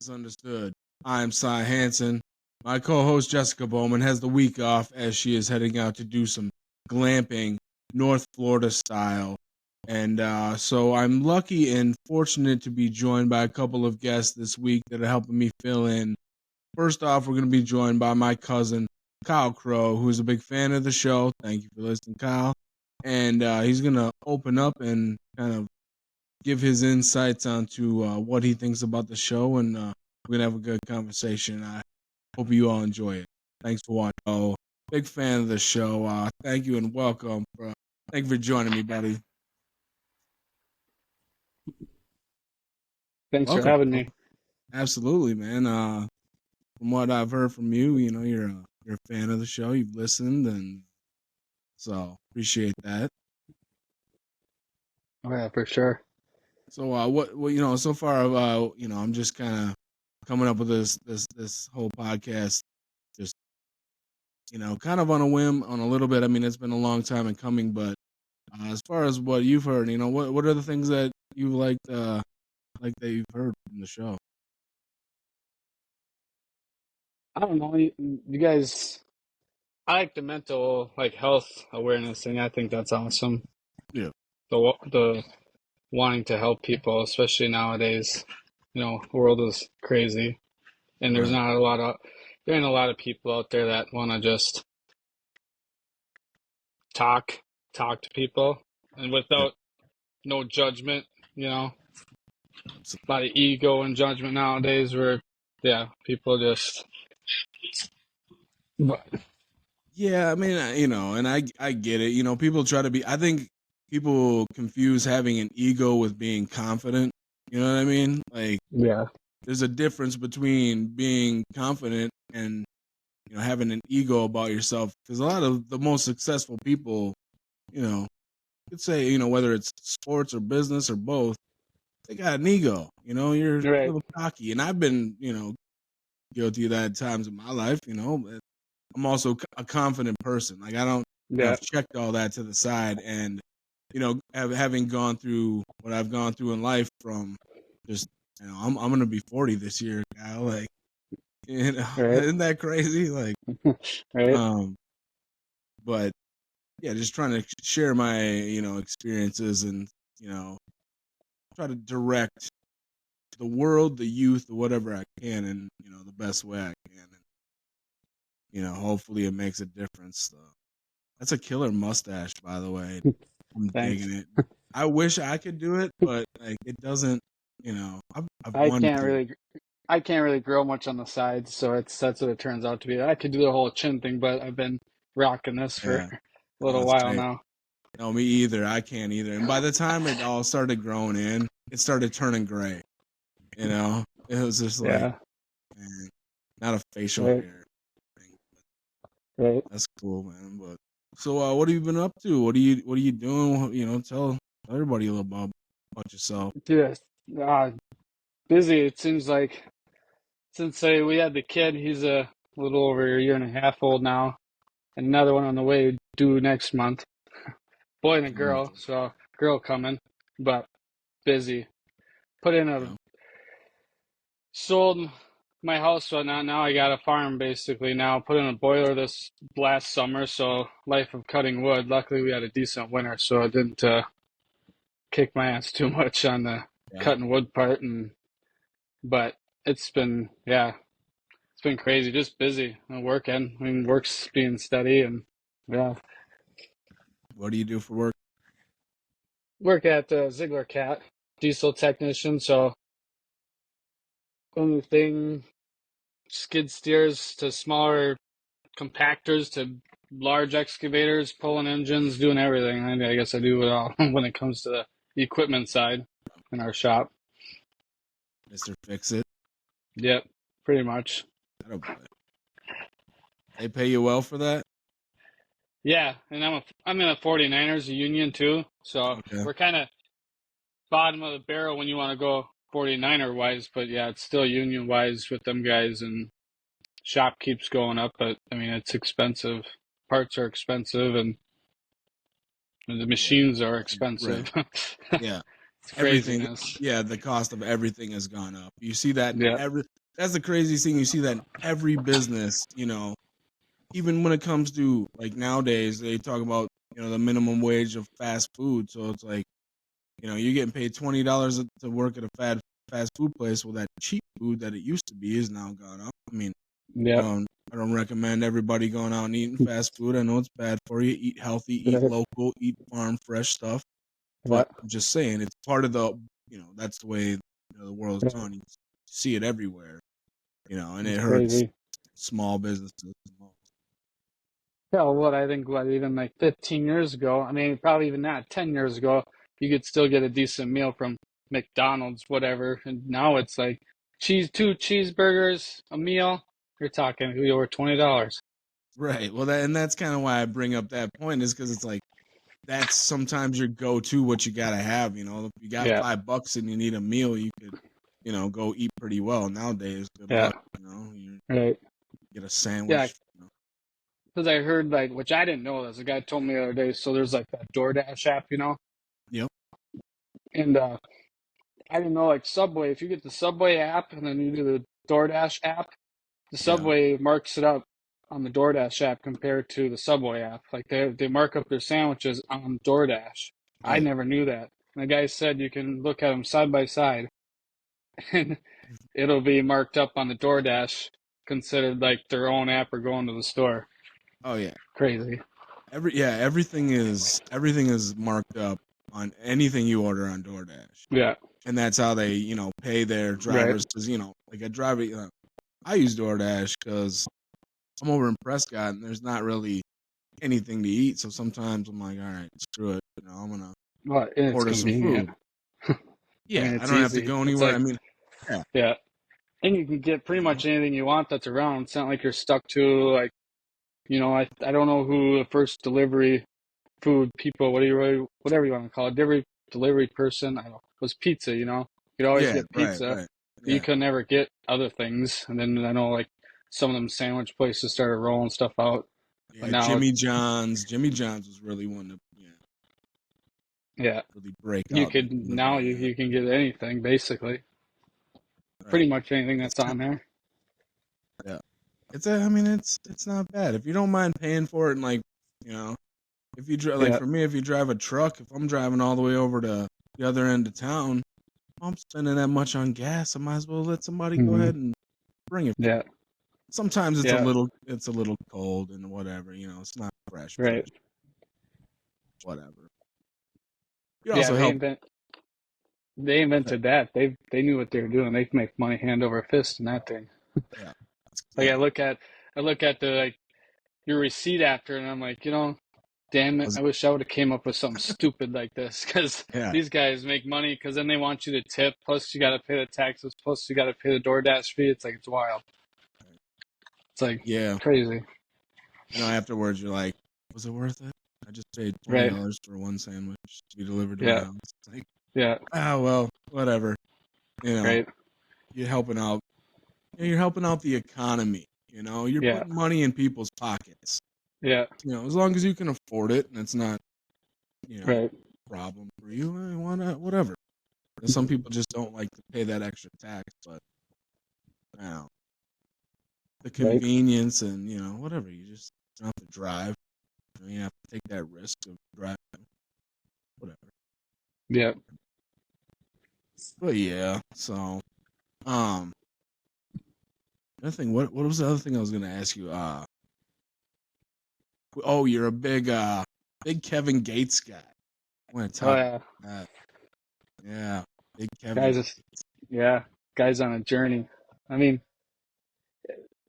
Misunderstood. I'm Cy Hansen. My co-host Jessica Bowman has the week off as she is heading out to do some glamping, North Florida style. And so I'm lucky and fortunate to be joined by a couple of guests this week that are helping me fill in. First off, we're going to be joined by my cousin, Kyle Crowe, who's a big fan of the show. Thank you for listening, Kyle. And he's going to open up and kind of give his insights onto what he thinks about the show, and we're going to have a good conversation. I hope you all enjoy it. Thanks for watching. Oh, big fan of the show. Thank you and welcome. Thank you for joining me, buddy. Thanks for having me. Absolutely, man. From what I've heard from you, you're a fan of the show. You've listened, and so appreciate that. Oh yeah, for sure. So what so far I'm just kind of coming up with this whole podcast, just kind of on a whim, on a little bit. I mean, it's been a long time in coming, but as far as what you've heard, what are the things that you liked that you've heard from the show? I don't know, you guys. I like the mental health awareness thing. I think that's awesome. Yeah. The wanting to help people, especially nowadays. The world is crazy, and there ain't a lot of people out there that want to just talk to people and without no judgment. A lot of ego and judgment nowadays, where people just. But Yeah, I mean, and I get it. People try to be. I think people confuse having an ego with being confident. You know what I mean? There's a difference between being confident and having an ego about yourself. Because a lot of the most successful people, could say, whether it's sports or business or both, they got an ego. You're a little cocky, and I've been, guilty of that at times in my life. But I'm also a confident person. Like I don't. I've checked all that to the side, and having gone through what I've gone through in life, from just I'm gonna be 40 this year, Kyle. Like, isn't that crazy? Like, but yeah, just trying to share my experiences and try to direct the world, the youth, whatever I can, in the best way I can, and hopefully it makes a difference. That's a killer mustache, by the way. I'm digging it. I wish I could do it, but it doesn't. I can't really grow much on the sides, so that's what it turns out to be. I could do the whole chin thing, but I've been rocking this for a little while now. No, me either. I can't either. And by the time it all started growing in, it started turning gray. It was just man, not a facial hair thing. That's cool, man. But so, what have you been up to? What are you doing? Tell everybody a little about yourself. Dude, busy. It seems like since we had the kid, he's a little over a year and a half old now. Another one on the way, due next month. Boy and a girl, so girl coming, but busy. Sold my house, so now I got a farm basically now. Put in a boiler this last summer, so life of cutting wood. Luckily we had a decent winter, so I didn't kick my ass too much on the cutting wood part, but it's been crazy, just busy and working. I mean, work's being steady, and What do you do for work? Work at Ziegler Cat, diesel technician, so anything skid steers to smaller compactors to large excavators, pulling engines, doing everything. I guess I do it all when it comes to the equipment side in our shop. Mr. Fix-It? Yep, pretty much. They pay you well for that? Yeah, and I'm in a 49ers union too, so we're kind of bottom of the barrel when you want to go 49er wise, but yeah, it's still union wise with them guys, and shop keeps going up, but I mean, it's expensive. Parts are expensive, and the machines are expensive. Yeah. It's everything, craziness. yeah, the cost of everything has gone up. You see that Yeah. that's the craziest thing. You see that in every business, even when it comes to like nowadays, they talk about, the minimum wage of fast food. So it's like, you're getting paid $20 to work at a fast food place. Well, that cheap food that it used to be is now gone up. I mean, Yeah. I don't recommend everybody going out and eating fast food. I know it's bad for you. Eat healthy, eat Right. local, eat farm fresh stuff. Yeah. But I'm just saying, it's part of the, that's the way the world's Right. gone. You see it everywhere, and It's it hurts crazy. small businesses the most. Yeah, I think even like 15 years ago, I mean, probably even not 10 years ago, you could still get a decent meal from McDonald's, whatever. And now it's like two cheeseburgers, a meal. You're talking over $20. Right. Well, that's kind of why I bring up that point, is because it's like that's sometimes your go-to, what you gotta have. If you got Yeah, $5 and you need a meal, you could, go eat pretty well nowadays. Good yeah, luck. You right. get a Yeah, sandwich. because I heard like, which I didn't know this. A guy told me the other day. So there's like that DoorDash app, Yep. and I didn't know like Subway. If you get the Subway app and then you do the DoorDash app, the Yeah. Subway marks it up on the DoorDash app compared to the Subway app. Like they mark up their sandwiches on DoorDash. I Right. never knew that. And the guy said you can look at them side by side, and it'll be marked up on the DoorDash, considered like their own app or going to the store. Oh yeah. Crazy. Everything is marked up on anything you order on DoorDash, Yeah. and that's how they pay their Right. drivers. Because like a driver, I use DoorDash because I'm over in Prescott and there's not really anything to eat. So sometimes I'm like, all right, screw it. I'm gonna Well, and it's order some convenient. food. I mean, Yeah, I it's don't have to easy. go It's anywhere. I like, mean, yeah, yeah. And you can get you pretty know, much anything you want that's around. It's not like you're stuck to like, I don't know who the first delivery food people, whatever you want to call it, delivery person, I don't know, was pizza, You'd always yeah, get right, pizza, right, but you yeah, could never get other things. And then I know like some of them sandwich places started rolling stuff out, but yeah. now, Jimmy John's was really one to yeah, really break you out in the could now delivery. you can get anything basically, Right. pretty much anything It's that's kind on there. yeah. I mean, it's not bad if you don't mind paying for it. And like, you know, if you drive, like Yeah. for me, if you drive a truck, if I'm driving all the way over to the other end of town, I'm spending that much on gas. I might as well let somebody go Hmm. ahead and bring it for Yeah. me. Sometimes Yeah. it's a little cold and whatever. It's not fresh, Right. whatever. You Yeah. also help. They Okay. invented that. They knew what they were doing. They can make money hand over fist in that thing. Yeah, Like yeah. I look at the like your receipt after, and I'm like, damn it, Was I wish I would have came up with something stupid like this because yeah. these guys make money because then they want you to tip, plus you got to pay the taxes, plus you got to pay the DoorDash fee. It's like it's wild. It's like Yeah. crazy, Afterwards, you're like, was it worth it? I just paid right? $20 for one sandwich to be delivered to my Yeah, house. It's like, yeah, well, whatever. You know, right, you're helping out. You're helping out the economy. You're yeah, putting money in people's pockets. yeah, As long as you can afford it and it's not, a right, problem for you, why not? Whatever. Some people just don't like to pay that extra tax, but the right, convenience and whatever. You just don't have to drive. You have to take that risk of driving, whatever. yeah. But yeah, so um, another thing. What was the other thing I was gonna ask you? Oh, you're a big Kevin Gates guy. I want to Oh talk yeah, about that. Yeah, big Kevin. guys, yeah, guys on a journey. I mean,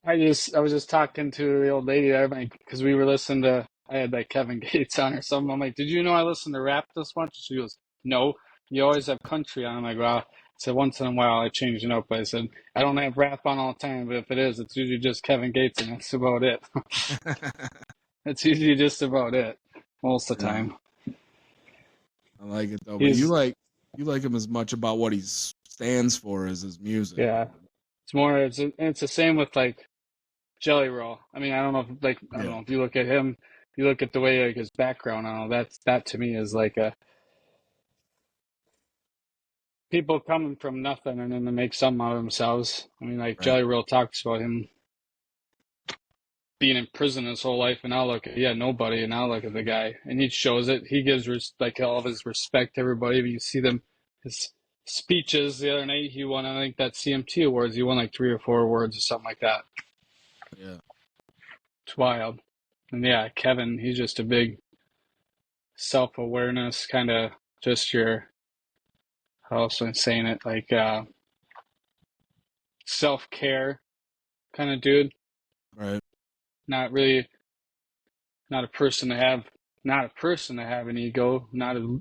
I was just talking to the old lady there, like, because we were listening to, I had like Kevin Gates on or something. I'm like, did you know I listen to rap this much? She goes, no, you always have country on. I'm like, well, I said once in a while I change it up. I said, I don't have rap on all the time, but if it is, it's usually just Kevin Gates and that's about it. That's usually just about it most of the Yeah, time. I like it though. But He's, you like him as much about what he stands for as his music. yeah, it's the same with like Jelly Roll. I mean, I don't know if like I don't Yeah, know if you look at him, you look at the way like his background. I don't know. That to me is like a people coming from nothing and then they make something out of themselves. I mean, like Right. Jelly Roll talks about him being in prison his whole life, and now look, nobody, and now look at the guy, and he shows it. He gives like all of his respect to everybody. But you see them, his speeches the other night. He won, I think, that CMT awards. He won like 3 or 4 awards or something like that. Yeah. It's wild. And yeah, Kevin, he's just a big self-awareness kind of, just your, how else am I saying it, like self-care kind of dude. Right. Not really, not a person to have, not a person to have an ego. Not a,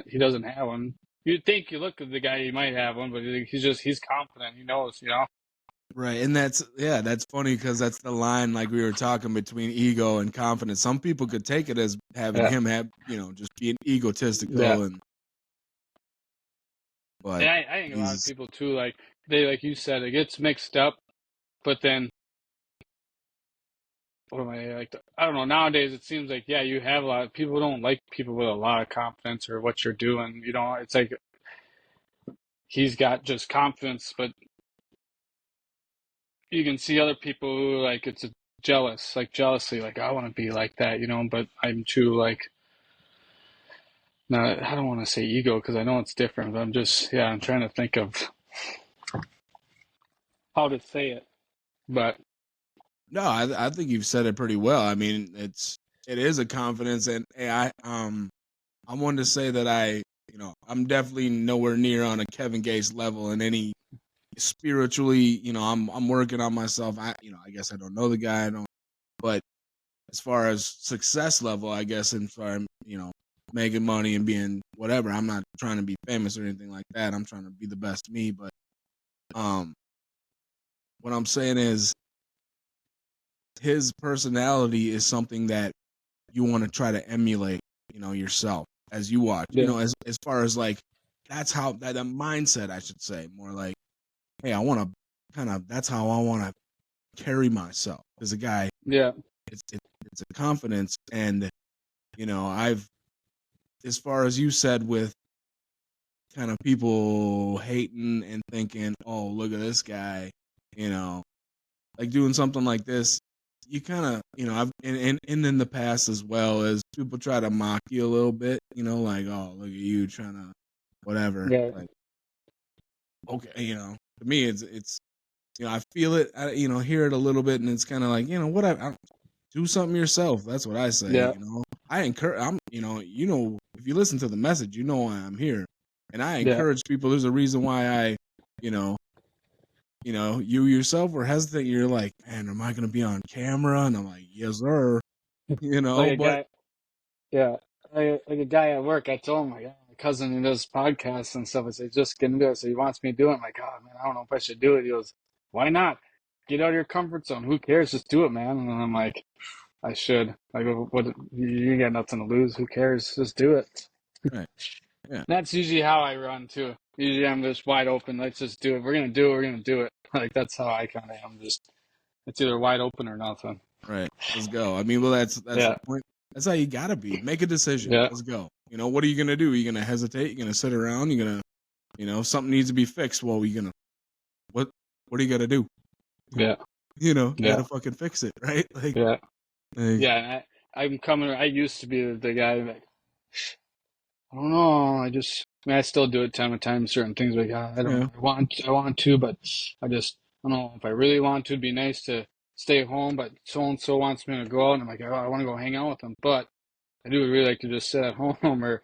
he doesn't have one. You'd think you look at the guy, he might have one, but he's confident. He knows, Right. And that's funny because that's the line, like we were talking, between ego and confidence. Some people could take it as having Yeah, him have, just being yeah. egotistical, but And I think a lot of he's people too, like they, like you said, it gets mixed up. But then, what am I like? I don't know. Nowadays, it seems like you have a lot of people don't like people with a lot of confidence or what you're doing. It's like he's got just confidence, but you can see other people who like it's a jealousy, like I want to be like that, but I'm too like, no, I don't want to say ego because I know it's different, but I'm trying to think of how to say it. But no, I think you've said it pretty well. I mean, it is a confidence, and I wanted to say that I'm definitely nowhere near on a Kevin Gates level in any spiritually. I'm working on myself. I guess I don't know the guy. I don't, but as far as success level, I guess, and far making money and being whatever, I'm not trying to be famous or anything like that. I'm trying to be the best me. But um, what I'm saying is his personality is something that you want to try to emulate, yourself as you watch, yeah, as far as like, that's how that mindset, I should say, more like, hey, I want to that's how I want to carry myself as a guy. yeah, It's a confidence. And, I've, as far as you said, with kind of people hating and thinking, oh, look at this guy, you know, like doing something like this, you kind of, I've and in the past as well, as people try to mock you a little bit, like, oh, look at you trying to whatever. yeah, Like, okay, to me, it's I feel it, hear it a little bit, and it's kind of like, I do something yourself. That's what I say. yeah, I encourage. If you listen to the message, why I'm here, and I yeah, encourage people. There's a reason why you know, you yourself were hesitant. You're like, man, am I going to be on camera? And I'm like, yes, sir. like a But guy, yeah, like a guy at work. I told him, like, my cousin who does podcasts and stuff. I said, just get into it. So he wants me to do it. I'm like, oh man, I don't know if I should do it. He goes, why not? Get out of your comfort zone. Who cares? Just do it, man. And I'm like, I should. Like, what? You got nothing to lose. Who cares? Just do it. right, yeah, That's usually how I run too. Usually I'm just wide open. Let's just do it. We're gonna do it. We're gonna do it. Like that's how I kind of am. Just it's either wide open or nothing. right. Let's go. I mean, well, that's the Yeah, point. That's how you gotta be. Make a decision. yeah, Let's go. What are you gonna do? Are you gonna hesitate? You're gonna sit around? You're gonna, something needs to be fixed. Well, you gonna what? What are you gonna do? yeah, You yeah, gotta fucking fix it, right? yeah, Like, yeah. And I'm coming. I used to be the guy like I don't know. I mean, I still do it time to time. Certain things like I don't yeah, know. I want to, but I don't know if I really want to. It'd be nice to stay home, but so and so wants me to go out, and I'm like, oh, I want to go hang out with them, but I do really like to just sit at home or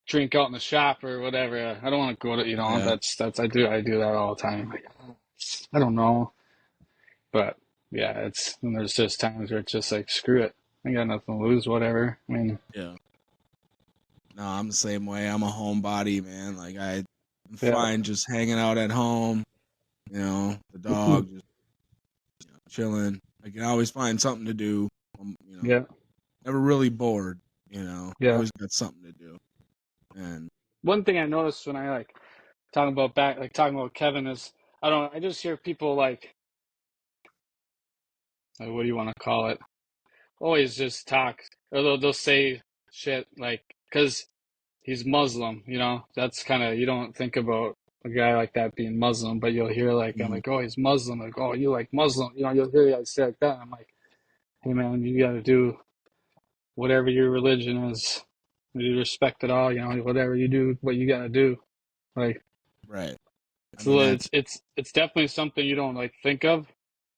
drink out in the shop or whatever. I don't want to go to, yeah, I do that all the time. Like, I don't know, but yeah, and there's just times where it's just like, screw it. I got nothing to lose, whatever. I mean, yeah. No, I'm the same way. I'm a homebody, man. Like, I'm yeah, fine just hanging out at home. The dog just chilling. I can always find something to do. yeah, Never really bored. yeah. Always got something to do. And One thing I noticed when I like talking about Kevin is, I don't know, I just hear people like what do you want to call it? Always just talk, or they'll say shit like, because he's Muslim, you know. That's kind of, you don't think about a guy like that being Muslim, but you'll hear like, I'm Mhm. like, oh, he's Muslim. Like, oh, you like Muslim. You know, you'll hear guys say like that. I'm like, hey, man, you got to do whatever your religion is. You respect it all, you know, whatever you do, what you got to do. Like, Right. I so mean, that's it's definitely something you don't like think of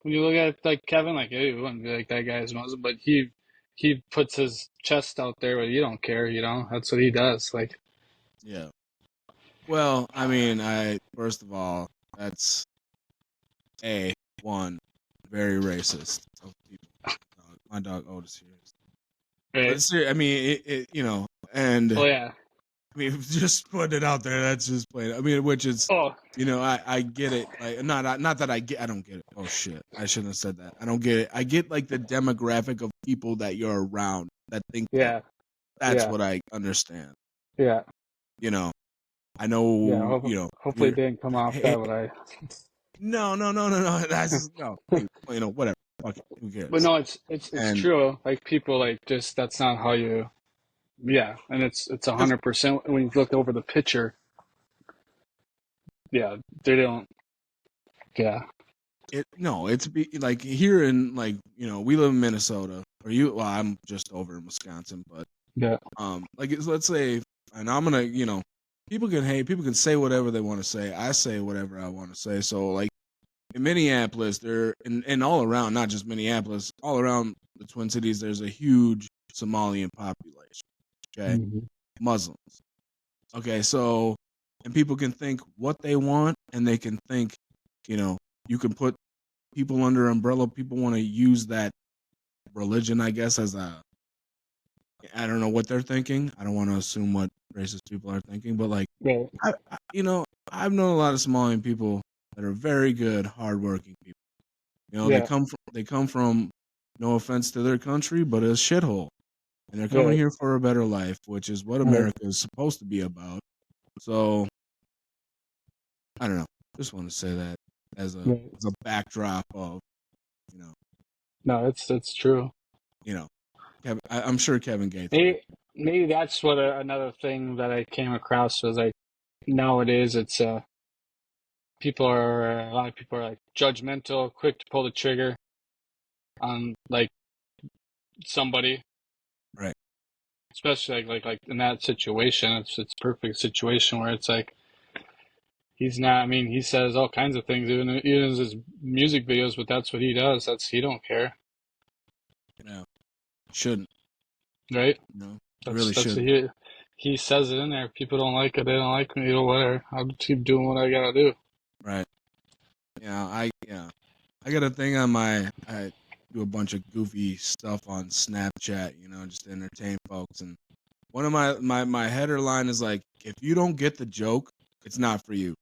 when you look at like Kevin, like, hey, you wouldn't be like that guy's Muslim, but he puts his chest out there, but you don't care, you know. That's what he does. Like, yeah. Well, I mean, first of all, that's one very racist of people. My dog Otis here. But right? it's, I mean, you know, and Oh yeah. I mean, just putting it out there, that's just plain. I mean, which is, Oh you know, I get it. Like, not that I don't get it. Oh shit, I shouldn't have said that. I don't get it. I get like the demographic of people that you're around that think that. yeah, That's yeah, what I understand. yeah, You know, I yeah. know. You know, Hopefully it you're. didn't come off Hey, that way. no, no, no, no, no. That's just, no. Hey, you know, whatever. Fuck it. Who But cares? no, it's And true. Like people like just that's not how you. Yeah, and it's 100% when you look over the picture. Yeah, they don't. Yeah, it's like here in, like, you know, we live in Minnesota, or you. Well, I'm just over in Wisconsin, but yeah, like let's say, and I'm gonna, you know, people can hate, people can say whatever they want to say. I say whatever I want to say. So like in Minneapolis, there and all around, not just Minneapolis, all around the Twin Cities, there's a huge Somalian population. Okay, hmm Muslims. Okay, so and people can think what they want, and they can think, you know, you can put people under umbrella. People want to use that religion, I guess, as a, I don't know what they're thinking. I don't want to assume what racist people are thinking, but like, right, you know, I've known a lot of Somalian people that are very good, hardworking people. You know, yeah, they come from, no offense to their country, but a shithole, and they're coming right, here for a better life, which is what right, America is supposed to be about. So I don't know. Just want to say that right. as a backdrop of, you know, No, it's true. you know, I'm sure Kevin Gates would. Maybe that's what another thing that I came across was like nowadays it's people are a lot of people are like judgmental, quick to pull the trigger on like somebody, Right. especially like in that situation. It's a perfect situation where it's like he's not. I mean, he says all kinds of things, even in his music videos, but that's what he does. That's he don't care, Yeah. Shouldn't. right? You know, you That's really that's what shouldn't. he says it in there. If people don't like it, they don't like me, or whatever. I'll keep doing what I gotta do. Right. Yeah. I got a thing on I do a bunch of goofy stuff on Snapchat, you know, just to entertain folks. And one of my header line is like, if you don't get the joke, it's not for you.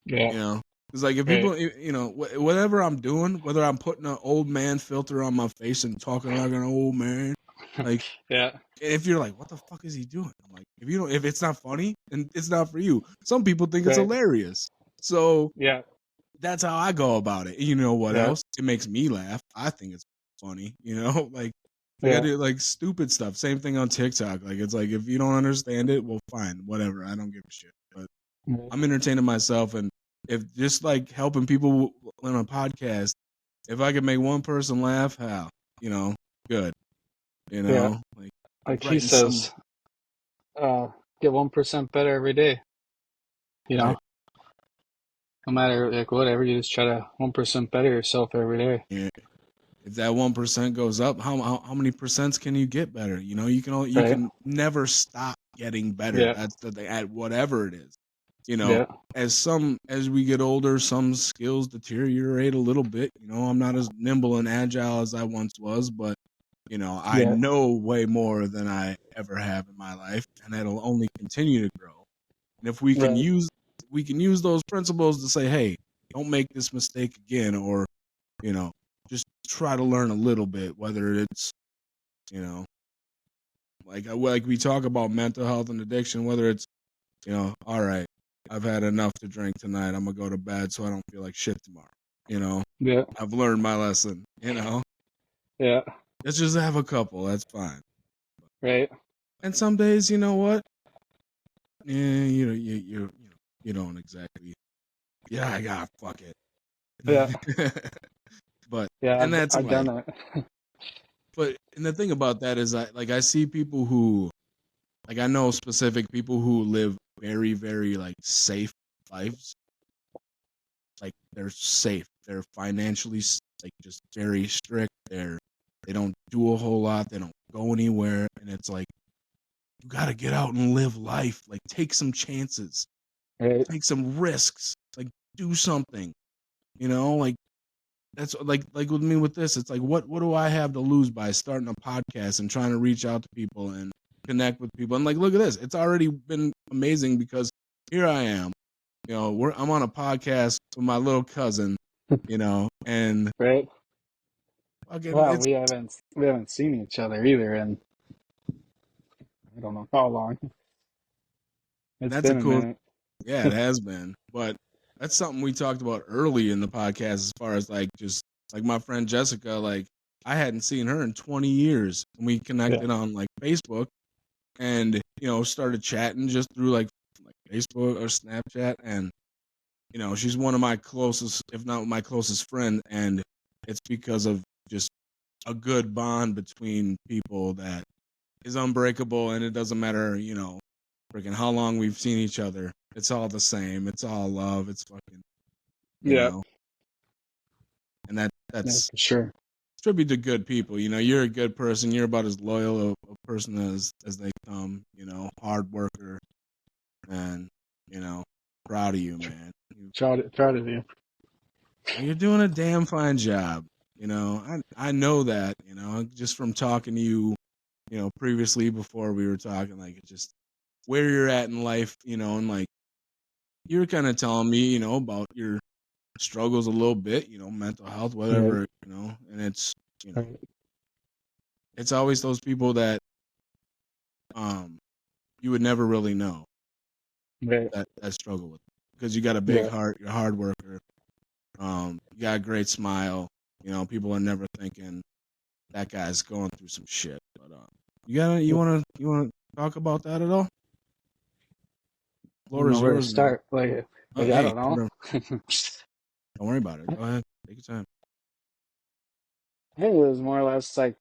Yeah, You know, it's like if right. people, you know, whatever I'm doing, whether I'm putting an old man filter on my face and talking like an old man, like Yeah, if you're like, what the fuck is he doing? I'm like, if it's not funny, then it's not for you. Some people think it's right. hilarious, so Yeah, that's how I go about it. You know what yeah, else? It makes me laugh. I think it's funny. You know, like I yeah, do like stupid stuff. Same thing on TikTok. Like it's like if you don't understand it, well, fine, whatever. I don't give a shit. But yeah, I'm entertaining myself, and if just like helping people on a podcast, if I can make one person laugh, how, you know, good. You yeah. know, like Like he brighten some. says, uh, get 1% better every day. You Right. know, no matter like whatever, you just try to 1% better yourself every day. Yeah. If that 1% goes up, how many percents can you get better? You know, you Right? can never stop getting better. Yeah, That's the thing, at whatever it is. You know, yeah, as we get older, some skills deteriorate a little bit. You know, I'm not as nimble and agile as I once was, but you know, I yeah, know way more than I ever have in my life, and that'll only continue to grow. And if right. we can use those principles to say, hey, don't make this mistake again, or, you know, just try to learn a little bit, whether it's, you know, like we talk about mental health and addiction, whether it's, you know, all right, I've had enough to drink tonight. I'm gonna go to bed so I don't feel like shit tomorrow. You know, Yeah, I've learned my lesson. You know, yeah, let's just have a couple. That's fine. right. And some days, you know what? you don't exactly. Yeah, I got fuck it. Yeah. But Yeah, and that's I've like, done it. but and the thing about that is I see people who like I know specific people who live very very like safe lives. Like they're safe. They're financially like just very strict. They don't do a whole lot. They don't go anywhere, and it's like you got to get out and live life. Like take some chances, Right. take some risks. Like do something. Like that's like with me with this. It's like what do I have to lose by starting a podcast and trying to reach out to people and connect with people? And like look at this. It's already been amazing because here I am. I'm on a podcast with my little cousin, and Right. fucking Well, it's we haven't seen each other either, and I don't know how long. It's that's a been a cool, minute. yeah, it has been, but that's something we talked about early in the podcast as far as like just like my friend Jessica, like I hadn't seen her in 20 years, and we Yeah. connected on like Facebook, and started chatting just through like Facebook or Snapchat, and she's one of my closest, if not my closest friend, and it's because of just a good bond between people that is unbreakable, and it doesn't matter, freaking how long we've seen each other. It's all the same. It's all love. It's fucking, Yeah. and Yeah, that's for sure. tribute to good people. You're a good person. You're about as loyal a person as they come. Hard worker, and proud of you, man. Proud of you. You're doing a damn fine job. I know that. Just from talking to you, previously before we were talking, like it just where you're at in life, and like you were kind of telling me, about your struggles a little bit, mental health, Right. whatever, and it's, Right. it's always those people that um you would never really know Right. that struggle with because you got a big Yeah. heart, you're a hard worker, you got a great smile, people are never thinking that guy's going through some shit. But you wanna talk about that at all? I don't Floor know is where to yours, man. start. Like I Hey, don't know. don't worry about it. Go ahead, take your time. I think it was more or less like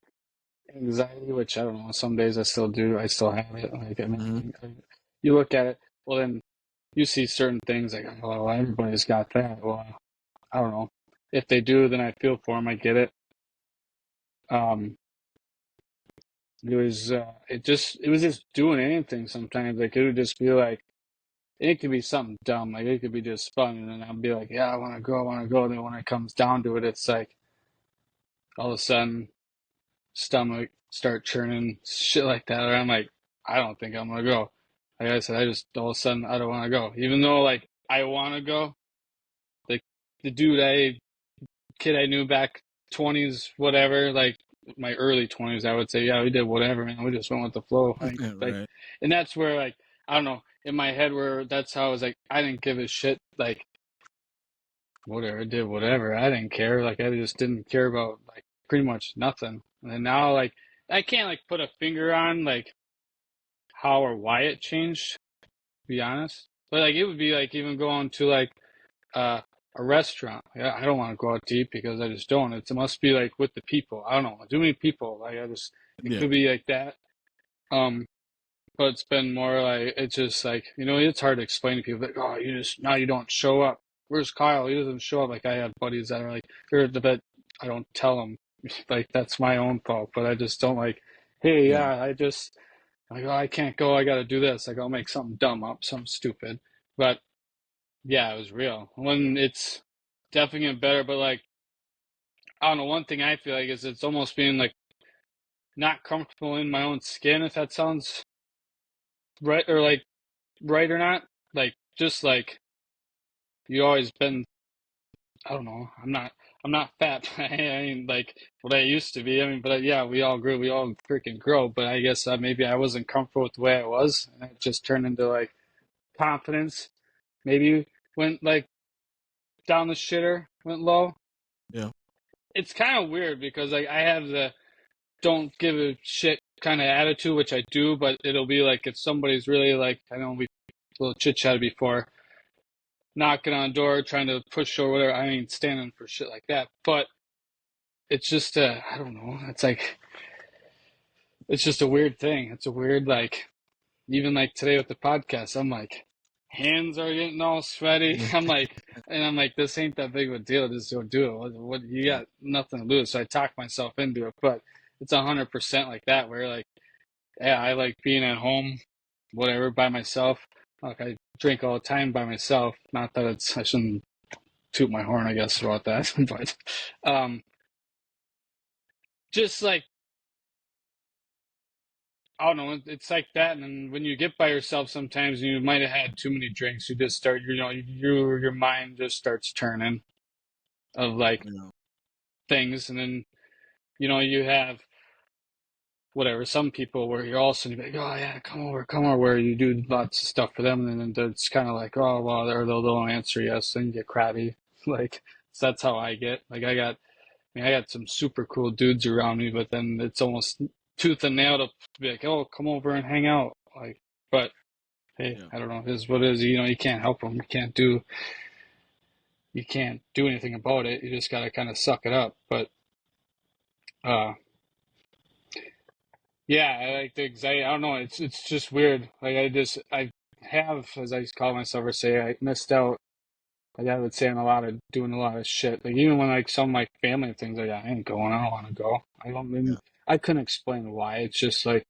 anxiety, which I don't know. Some days I still do. I still have it. Like I Mm-hmm. mean, you look at it. Well, then you see certain things like, oh, well, everybody's got that. Well, I don't know. If they do, then I feel for them. I get it. Um, it was just doing anything sometimes. Like it would just be like it could be something dumb. Like it could be just fun, and then I'll be like, yeah, I want to go, I want to go. Then when it comes down to it, it's like all of a sudden stomach start churning, shit like that. Or I'm like, I don't think I'm gonna go. Like I said, I just all of a sudden I don't want to go, even though like I want to go. Like the kid I knew back 20s, whatever, like my early 20s, I would say, yeah, we did whatever, man. We just went with the flow. Like, Right. and that's where like I don't know in my head where that's how I was like I didn't give a shit. Like whatever, did whatever. I didn't care. Like I just didn't care about like pretty much nothing. And then now like I can't like put a finger on like how or why it changed, to be honest. But like it would be like even going to like uh, a restaurant. Yeah, I don't want to go out to eat because I just don't. It must be like with the people. I don't know. Too many people. Like I just it Yeah. could be like that. Um, but it's been more like it's just like it's hard to explain to people that oh you just now you don't show up. Where's Kyle? He doesn't show up. Like I have buddies that are like they're the bet. I don't tell them like that's my own fault, but I just don't like. Hey, Yeah. yeah, I just like oh I can't go. I got to do this. Like I'll make something dumb up, something stupid. But yeah, it was real. When it's definitely getting better, but like I don't know. One thing I feel like is it's almost being like not comfortable in my own skin. If that sounds right or like right or not. Like just like you always been. I don't know. I'm not fat. I mean, like what I used to be. I mean, but yeah, we all grew. We all freaking grow. But I guess maybe I wasn't comfortable with the way I was, and it just turned into like confidence. Maybe went like down the shitter, went low. Yeah. It's kind of weird because like I have the don't give a shit kind of attitude, which I do, but it'll be like if somebody's really like I know we little chit chat before knocking on a door, trying to push or whatever. I ain't standing for shit like that. But it's just I don't know. It's just a weird thing. It's a weird like even like today with the podcast, I'm like hands are getting all sweaty. I'm like this ain't that big of a deal. Just go do it. What you got nothing to lose. So I talk myself into it, but it's 100% like that where like yeah, I like being at home, whatever, by myself. Like I drink all the time by myself. Not that I shouldn't toot my horn, I guess, about that, but just like I don't know, it's like that. And then when you get by yourself, sometimes you might have had too many drinks. You just start, your mind just starts turning of like things, and then you have whatever, some people where you're also like, oh yeah, come over, where you do lots of stuff for them, and then it's kind of like, oh well, or they'll answer yes, then you get crabby. Like so that's how I get. Like I got some super cool dudes around me, but then it's almost tooth and nail to be like, oh, come over and hang out. Like, but hey, I don't know, it is what it is. You can't help them. You can't do anything about it. You just gotta kind of suck it up. But uh, yeah, I like the anxiety. I don't know. It's just weird. Like I have, as I call myself, or say, I missed out. Like I would say I'm doing a lot of shit. Like even when like some of my family things, like I ain't going. I don't want to go. I don't. Even, I couldn't explain why. It's just like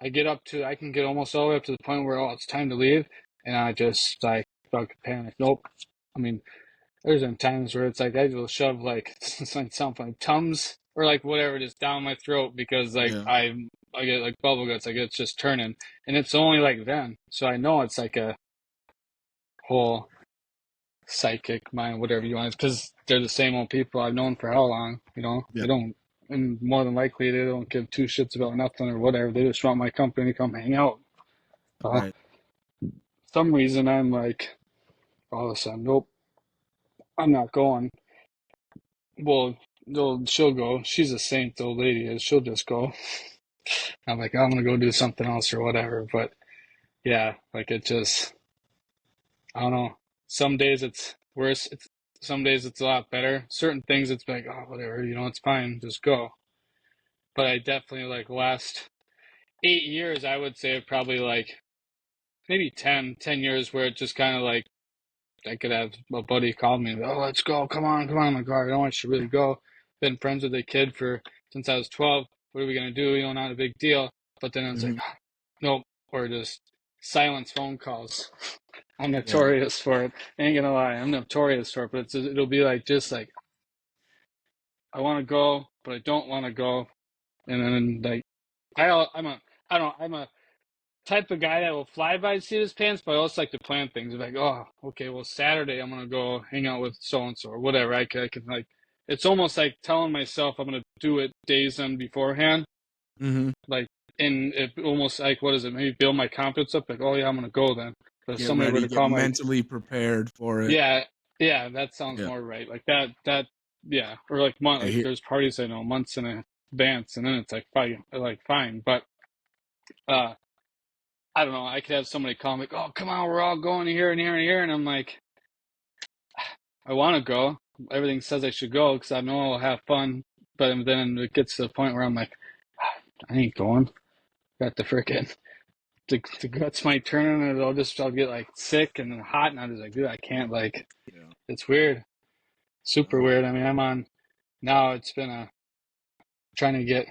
I can get almost all the way up to the point where it's time to leave, and I just like fucking panic. Nope. I mean, there's been times where it's like I will shove like something like Tums or like whatever just down my throat because like I get like bubble guts. Like it's just turning, and it's only like then. So I know it's like a whole psychic mind, whatever you want, because they're the same old people I've known for how long. They don't, and more than likely they don't give two shits about nothing or whatever. They just want my company to come hang out. Right. Some reason I'm like all of a sudden, nope, I'm not going. Well, she'll go. She's a saint, the old lady is. She'll just go. I'm like, I'm gonna go do something else or whatever. But yeah, like it just, I don't know. Some days it's worse. Some days it's a lot better. Certain things it's like, oh, whatever, it's fine, just go. But I definitely like last 8 years, I would say probably like maybe 10 years where it just kind of like I could have a buddy call me, oh, let's go, come on. I'm like, all right, I know I should really go. Been friends with a kid since I was 12. What are we gonna do? Not a big deal. But then it's like, nope, or just silence phone calls. I'm notorious for it. I ain't gonna lie, I'm notorious for it. But it'll be like just like I want to go, but I don't want to go, and then like I'm a type of guy that will fly by the seat of his pants, but I also like to plan things. Like, oh, okay, well, Saturday I'm gonna go hang out with so and so or whatever. I can like, it's almost like telling myself I'm gonna do it days in beforehand. Like, and it almost like, what is it? Maybe build my confidence up. Like, oh yeah, I'm gonna go then. But if somebody were to call mentally prepared for it. Yeah, that sounds more right. Like that, yeah. Or like there's parties I know months in advance, and then it's like fine, but I don't know. I could have somebody call me, like, oh, come on, we're all going here and here and here. And I'm like, I want to go. Everything says I should go because I know I'll have fun. But then it gets to the point where I'm like, I ain't going. Got the frickin' the guts might turn and I'll get like sick and hot. And I'm just like, dude, I can't it's weird. Super weird. I mean, now it's been trying to get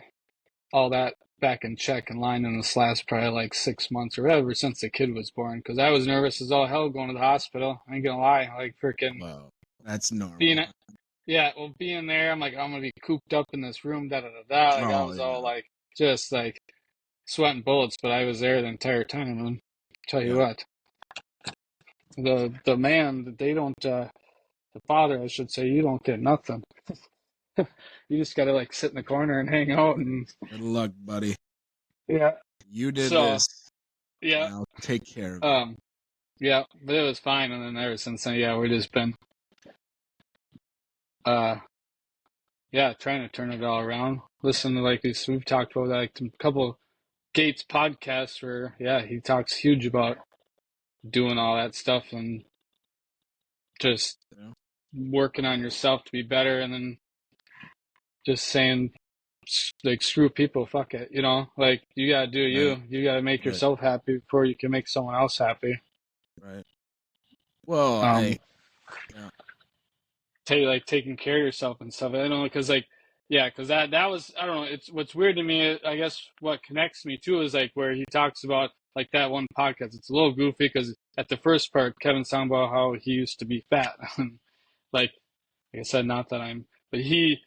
all that back in check and line in this last probably like 6 months or ever since the kid was born, because I was nervous as all hell going to the hospital. I ain't gonna lie, like freaking. Wow, that's normal. Being there, I'm like, I'm gonna be cooped up in this room, da da da da. Like I was all like, just like sweating bullets, but I was there the entire time. And tell you what, the man, they don't, the father, I should say, you don't get nothing. You just gotta like sit in the corner and hang out and. Good luck, buddy. Yeah. You did this. Yeah. I'll take care of it. Yeah, but it was fine, and then ever since then, we've just been, trying to turn it all around. Listen to like these, we've talked about like a couple Gates podcasts where, he talks huge about doing all that stuff and just working on yourself to be better, and then just saying like screw people, fuck it, you know, like you gotta do you gotta make yourself happy before you can make someone else happy. Right. Well, taking care of yourself and stuff. I don't know, because because that was, I don't know. It's what's weird to me. I guess what connects me too is like where he talks about like that one podcast. It's a little goofy because at the first part, Kevin's talking about how he used to be fat. like I said, not that but he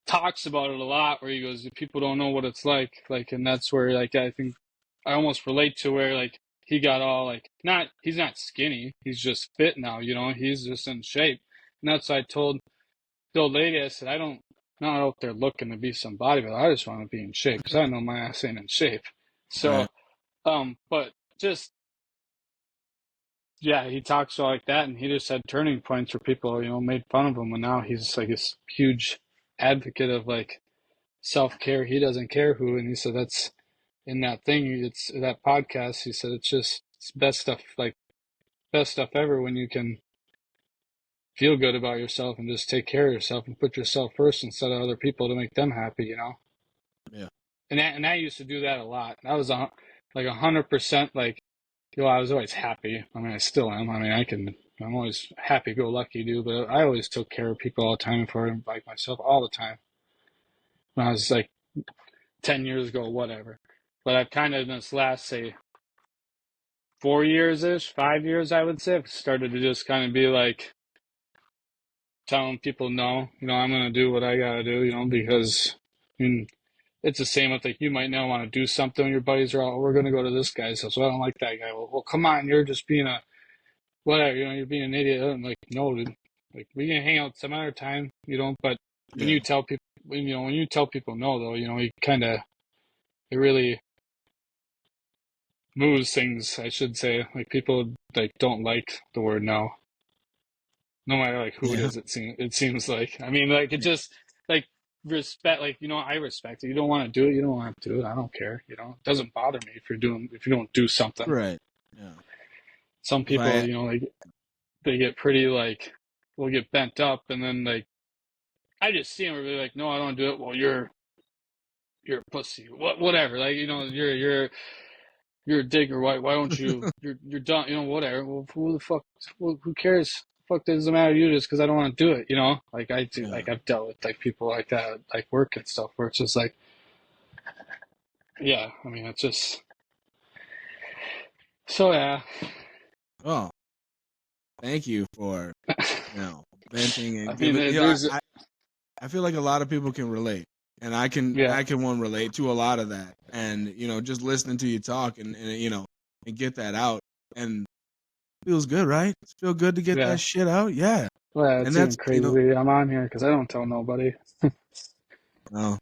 talks about it a lot. Where he goes, people don't know what it's like, and that's where like I think I almost relate to where like he got all like he's not skinny. He's just fit now. You know, he's just in shape. And that's what I told the old lady. I said, not out there looking to be some bodybuilder. I just want to be in shape because I know my ass ain't in shape. So, but just, yeah, he talks like that, and he just had turning points where people, you know, made fun of him, and now he's like this huge advocate of like self-care. He doesn't care who, and he said that's in that thing. It's that podcast. He said it's best stuff ever when you can feel good about yourself and just take care of yourself and put yourself first instead of other people to make them happy, you know? Yeah. And I used to do that a lot. That was like 100%, like, you know, I was always happy. I mean, I still am. I mean, I'm always happy-go-lucky dude, but I always took care of people all the time for like myself all the time. When I was like 10 years ago, whatever. But I've kind of in this last, say, 4 years-ish, 5 years, I would say, I've started to just kind of be like, telling people no, you know, I'm gonna do what I gotta do, you know, because I mean, it's the same with like you might now want to do something. Your buddies are all, we're gonna go to this guy's house. Well, I don't like that guy. Well, come on, you're just being a whatever, you know, you're being an idiot. I'm like, no, dude. Like we can hang out some other time, you know. But when you tell people, when you tell people no, though, you know, you kind of it really moves things. I should say, like people like don't like the word no. No matter like who it is, it seems like. I mean, like it just like respect, like, you know, I respect it. You don't want to do it, you don't have to do it. I don't care. You know, it doesn't bother me if you don't do something. Right. Yeah. Some people, you know, like they get pretty like will get bent up, and then like I just see them really like, no, I don't do it. Well, you're a pussy. Whatever. Like, you know, you're a digger. Why don't you? You're done. You know, whatever. Well, who the fuck? Who cares? Fuck, doesn't matter to you just because I don't want to do it. You know, like I do. Like I've dealt with like people like that, like work and stuff, where it's just like, yeah. I mean, it's just so yeah. Oh, thank you for venting and I giving. mean, You know, I feel like a lot of people can relate, and I can relate to a lot of that, and you know, just listening to you talk and you know and get that out, and feels good, right? It feels good to get that shit out, yeah. Well, it's and that's even crazy. You know, I'm on here because I don't tell nobody. No,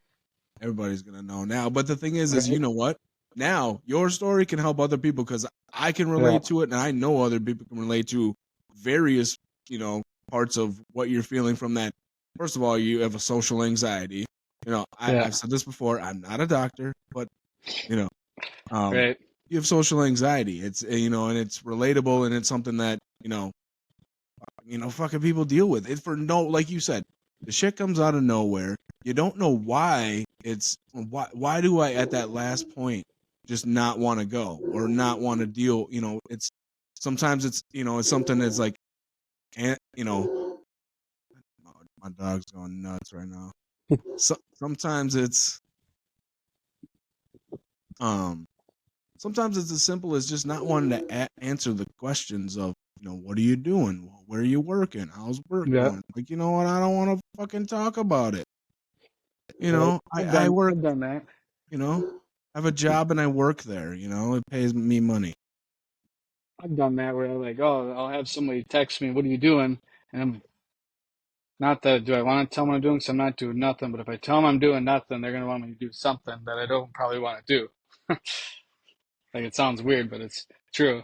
everybody's gonna know now. But the thing is you know what? Now your story can help other people because I can relate to it, and I know other people can relate to various, you know, parts of what you're feeling from that. First of all, you have a social anxiety. You know, I've said this before. I'm not a doctor, but you know, you have social anxiety. It's you know, and it's relatable, and it's something that you know, fucking people deal with. It's for no, like you said, the shit comes out of nowhere. You don't know why. It's why do I at that last point just not want to go or not want to deal? You know, it's sometimes it's you know it's something that's like, you know, my dog's going nuts right now. Sometimes it's sometimes it's as simple as just not wanting to answer the questions of, you know, what are you doing? Where are you working? How's work going? Like, you know what? I don't want to fucking talk about it. You know, I work. I've done that. You know, I have a job and I work there. You know, it pays me money. I've done that where I'm like, oh, I'll have somebody text me, what are you doing? And I'm not that, do I want to tell them I'm doing? Because I'm not doing nothing. But if I tell them I'm doing nothing, they're going to want me to do something that I don't probably want to do. Like, it sounds weird, but it's true.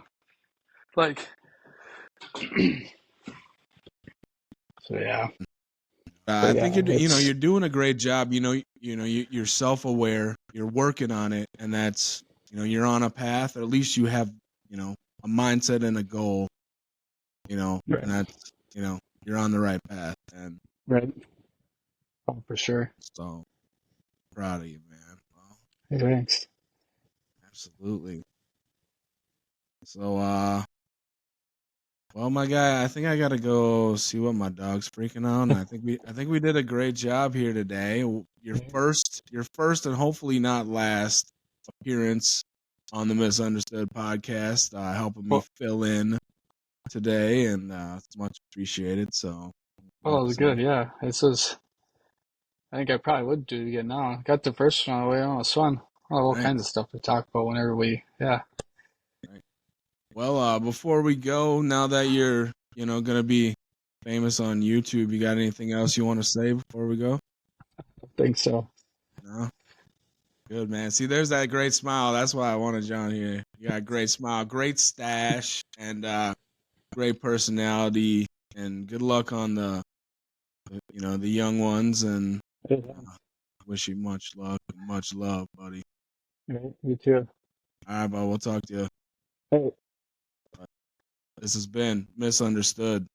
Like, so yeah. I think you're doing a great job. You're self-aware. You're working on it, and that's, you know, you're on a path. Or at least you have, you know, a mindset and a goal, Right. and that's, you're on the right path. And right. Oh, for sure. so proud of you, man. Well, Hey, thanks. absolutely. So, well, my guy, I think I gotta go see what my dog's freaking out. And I think we did a great job here today. Your first, and hopefully not last appearance on the Misunderstood podcast, helping me Well, fill in today, and it's much appreciated. So, well, glad it to was see you. good. Yeah, this was. I think I probably would do it again now. Got the first one out of the way. Oh, it was fun. All Right, kinds of stuff to talk about whenever we. Yeah. right. Well, before we go, now that you're, gonna be famous on YouTube, you got anything else you want to say before we go? I think so. No. Good, man. See, there's that great smile. That's why I wanted John here. You got a great smile, great stash, and great personality. And good luck on the young ones. And Hey, uh, wish you much luck and much love, buddy. right, you too. All right, bud. We'll talk to you. Hey. This has been Misunderstood.